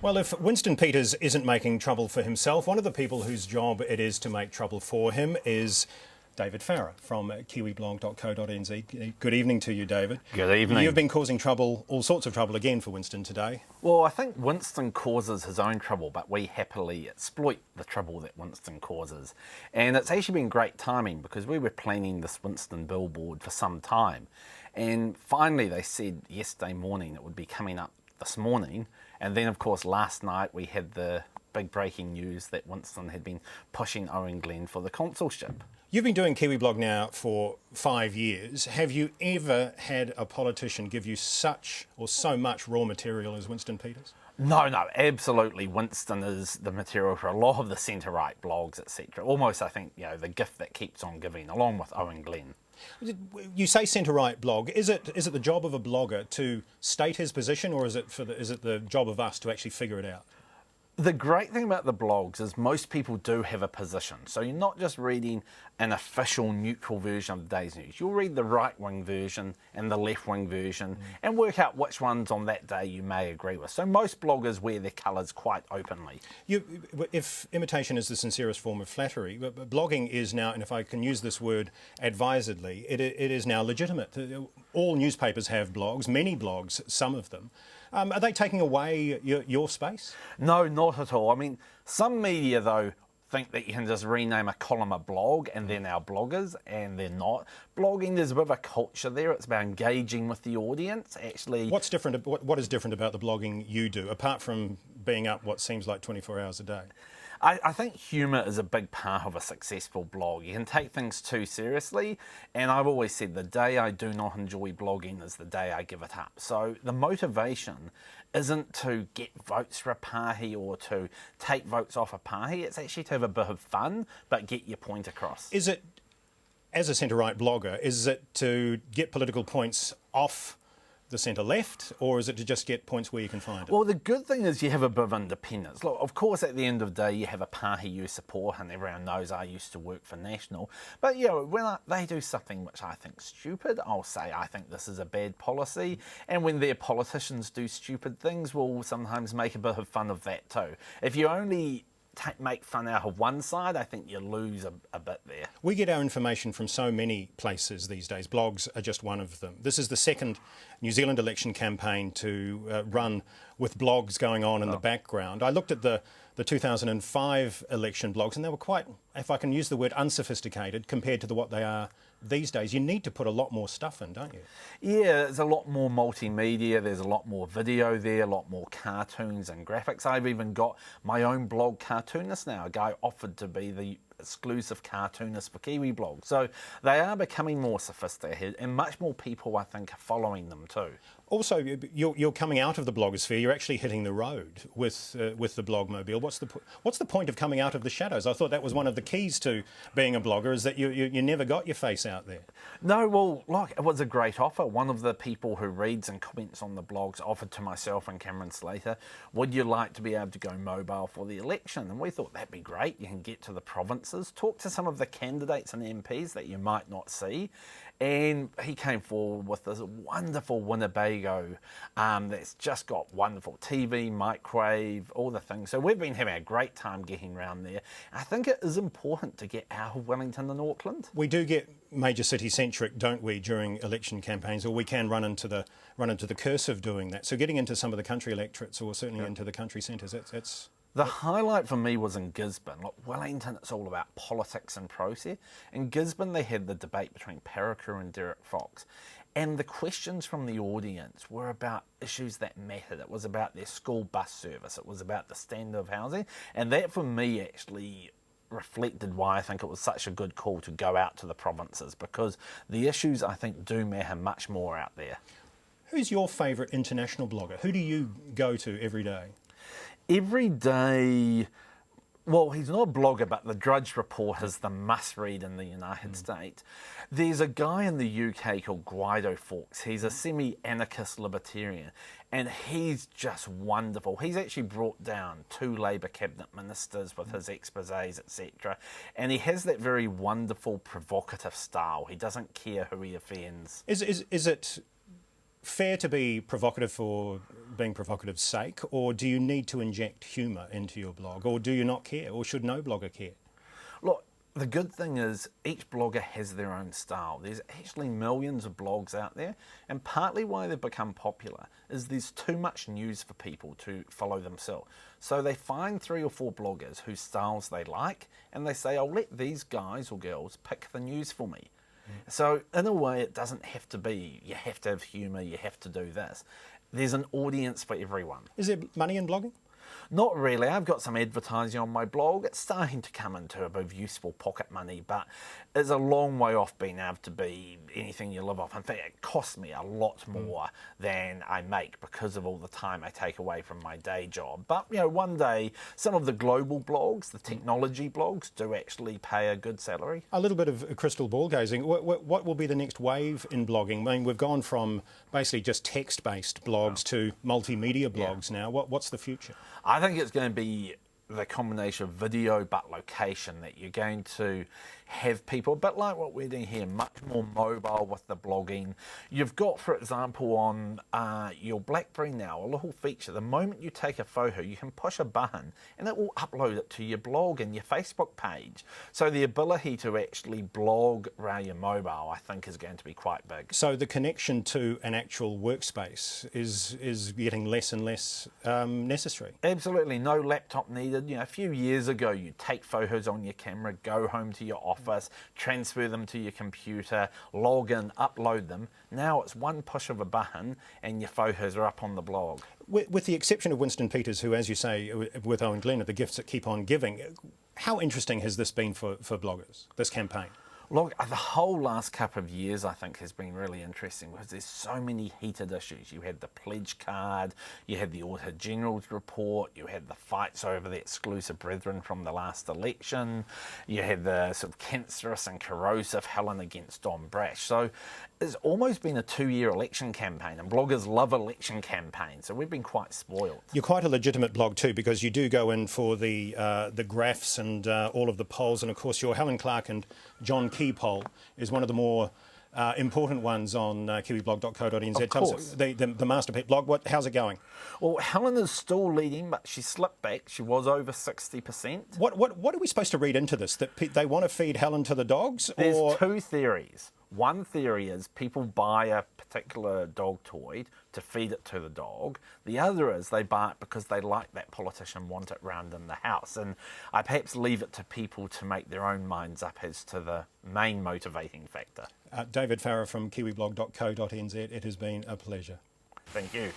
Well, if Winston Peters isn't making trouble for himself, one of the people whose job it is to make trouble for him is David Farrar from kiwiblog.co.nz. Good evening to you, David. Good evening. You've been causing trouble, all sorts of trouble again for Winston today. Well, I think Winston causes his own trouble, but we happily exploit the trouble that Winston causes. And it's actually been great timing because we were planning this Winston billboard for some time. And finally they said yesterday morning it would be coming up this morning. And then, of course, last night we had the big breaking news that Winston had been pushing Owen Glenn for the consulship. You've been doing Kiwi Blog now for 5 years. Have you ever had a politician give you such or so much raw material as Winston Peters? No, absolutely. Winston is the material for a lot of the centre-right blogs, etc. Almost, I think, the gift that keeps on giving, along with Owen Glenn. You say centre-right blog. Is it the job of a blogger to state his position, or is it the job of us to actually figure it out? The great thing about the blogs is most people do have a position. So you're not just reading an official neutral version of the day's news. You'll read the right-wing version and the left-wing version and work out which ones on that day you may agree with. So most bloggers wear their colours quite openly. If imitation is the sincerest form of flattery, but blogging is now, and if I can use this word advisedly, it is now legitimate. All newspapers have blogs, many blogs, some of them. Are they taking away your space? No, not at all. I mean, some media, though, think that you can just rename a column a blog and they're now bloggers, and they're not. Blogging, there's a bit of a culture there. It's about engaging with the audience, actually. What's different? What is different about the blogging you do, apart from being up what seems like 24 hours a day? I think humour is a big part of a successful blog. You can take things too seriously, and I've always said the day I do not enjoy blogging is the day I give it up. So the motivation isn't to get votes for a party or to take votes off a party. It's actually to have a bit of fun, but get your point across. Is it, as a centre-right blogger, is it to get political points off the centre-left, or is it to just get points where you can find it? Well, the good thing is you have a bit of independence. Look, of course, at the end of the day, you have a party you support, and everyone knows I used to work for National. But, when they do something which I think stupid, I'll say I think this is a bad policy. And when their politicians do stupid things, we'll sometimes make a bit of fun of that too. If you only make fun out of one side, I think you lose a bit there. We get our information from so many places these days. Blogs are just one of them. This is the second New Zealand election campaign to run with blogs going on in the background. I looked at the 2005 election blogs, and they were quite, if I can use the word, unsophisticated compared to what they are these days. You need to put a lot more stuff in, don't you? Yeah, there's a lot more multimedia, there's a lot more video there, a lot more cartoons and graphics. I've even got my own blog cartoonist now. A guy offered to be the exclusive cartoonist for Kiwi Blog. So they are becoming more sophisticated, and much more people, I think, are following them too. Also, you're coming out of the blogosphere. You're actually hitting the road with the BlogMobile. What's the point of coming out of the shadows? I thought that was one of the keys to being a blogger, is that you never got your face out there. No, well, look, it was a great offer. One of the people who reads and comments on the blogs offered to myself and Cameron Slater, would you like to be able to go mobile for the election? And we thought that'd be great. You can get to the provinces, talk to some of the candidates and MPs that you might not see. And he came forward with this wonderful Winnebago that's just got wonderful TV, microwave, all the things. So we've been having a great time getting around there. I think it is important to get out of Wellington and Auckland. We do get major city-centric, don't we, during election campaigns, or we can run into the curse of doing that. So getting into some of the country electorates, or certainly into the country centres, it's... The highlight for me was in Gisborne. Look, Wellington, it's all about politics and process. In Gisborne, they had the debate between Paraku and Derek Fox. And the questions from the audience were about issues that mattered. It was about their school bus service. It was about the standard of housing. And that, for me, actually reflected why I think it was such a good call to go out to the provinces, because the issues, I think, do matter much more out there. Who's your favourite international blogger? Who do you go to every day? Every day, well, he's not a blogger, but the Drudge Report is the must-read in the United States. There's a guy in the UK called Guido Fawkes. He's a semi-anarchist libertarian, and he's just wonderful. He's actually brought down 2 Labour cabinet ministers with his exposés, etc. And he has that very wonderful, provocative style. He doesn't care who he offends. Is it fair to be provocative for being provocative's sake, or do you need to inject humour into your blog, or do you not care, or should no blogger care? Look, the good thing is each blogger has their own style. There's actually millions of blogs out there, and partly why they've become popular is there's too much news for people to follow themselves. So they find 3 or 4 bloggers whose styles they like, and they say, I'll let these guys or girls pick the news for me. So in a way, it doesn't have to be, you have to have humour, you have to do this. There's an audience for everyone. Is there money in blogging? Not really. I've got some advertising on my blog. It's starting to come into a bit of useful pocket money, but it's a long way off being able to be anything you live off. In fact, it costs me a lot more than I make because of all the time I take away from my day job. But, you know, one day, some of the global blogs, the technology blogs, do actually pay a good salary. A little bit of crystal ball gazing. What will be the next wave in blogging? I mean, we've gone from basically just text-based blogs to multimedia blogs now. What's the future? I think it's going to be the combination of video but location, that you're going to have people, a bit like what we're doing here, much more mobile with the blogging. You've got, for example, on your BlackBerry now, a little feature. The moment you take a photo, you can push a button and it will upload it to your blog and your Facebook page. So the ability to actually blog around your mobile, I think, is going to be quite big. So the connection to an actual workspace is getting less and less necessary. Absolutely, no laptop needed. You know, a few years ago, you'd take photos on your camera, go home to your office, transfer them to your computer, log in, upload them. Now it's one push of a button and your photos are up on the blog. With the exception of Winston Peters, who, as you say, with Owen Glenn, are the gifts that keep on giving, how interesting has this been for bloggers, this campaign? Look, the whole last couple of years, I think, has been really interesting because there's so many heated issues. You had the pledge card, you had the Auditor General's report, you had the fights over the exclusive brethren from the last election, you had the sort of cancerous and corrosive Helen against Don Brash. So it's almost been a 2-year election campaign, and bloggers love election campaigns, so we've been quite spoiled. You're quite a legitimate blog too, because you do go in for the graphs and all of the polls, and of course your Helen Clark and John Key poll is one of the more important ones on kiwiblog.co.nz. Of course. The Master Pet blog, how's it going? Well, Helen is still leading, but she slipped back. She was over 60%. What are we supposed to read into this? That they want to feed Helen to the dogs? There's 2 theories. One theory is people buy a particular dog toy to feed it to the dog. The other is they buy it because they like that politician, want it round in the house. And I perhaps leave it to people to make their own minds up as to the main motivating factor. David Farrar from kiwiblog.co.nz, it has been a pleasure. Thank you.